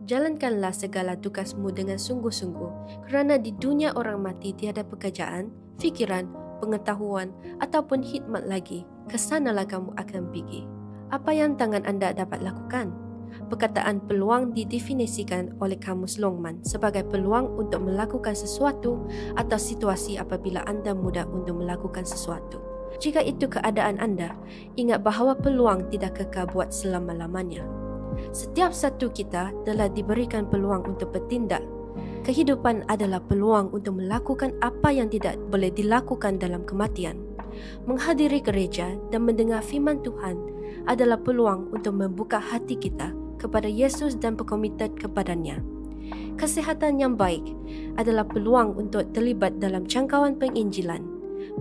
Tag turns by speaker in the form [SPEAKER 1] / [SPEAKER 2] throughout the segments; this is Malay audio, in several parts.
[SPEAKER 1] Jalankanlah segala tugasmu dengan sungguh-sungguh, kerana di dunia orang mati tiada pekerjaan, fikiran, pengetahuan ataupun khidmat lagi. Kesanalah kamu akan pergi. Apa yang tangan anda dapat lakukan? Perkataan peluang didefinisikan oleh Kamus Longman sebagai peluang untuk melakukan sesuatu atau situasi apabila anda mudah untuk melakukan sesuatu. Jika itu keadaan anda, ingat bahawa peluang tidak kekal buat selama-lamanya. Setiap satu kita telah diberikan peluang untuk bertindak. Kehidupan adalah peluang untuk melakukan apa yang tidak boleh dilakukan dalam kematian. Menghadiri gereja dan mendengar firman Tuhan adalah peluang untuk membuka hati kita kepada Yesus dan berkomited kepadanya. Kesihatan yang baik adalah peluang untuk terlibat dalam jangkauan penginjilan.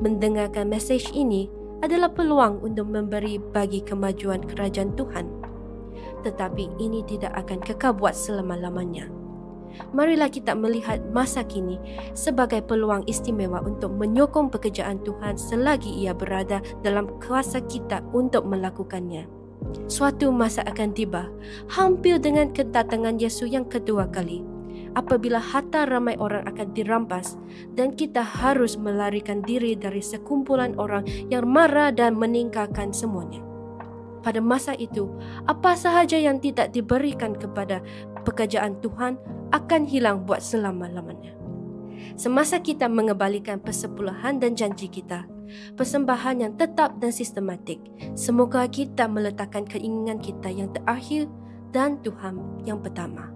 [SPEAKER 1] Mendengarkan mesej ini adalah peluang untuk memberi bagi kemajuan kerajaan Tuhan. Tetapi ini tidak akan kekal buat selama-lamanya. Marilah kita melihat masa kini sebagai peluang istimewa untuk menyokong pekerjaan Tuhan selagi ia berada dalam kuasa kita untuk melakukannya. Suatu masa akan tiba, hampir dengan kedatangan Yesus yang kedua kali, apabila harta ramai orang akan dirampas dan kita harus melarikan diri dari sekumpulan orang yang marah dan meninggalkan semuanya. Pada masa itu, apa sahaja yang tidak diberikan kepada pekerjaan Tuhan akan hilang buat selama-lamanya. Semasa kita mengembalikan persepuluhan dan janji kita, persembahan yang tetap dan sistematik, semoga kita meletakkan keinginan kita yang terakhir dan Tuhan yang pertama.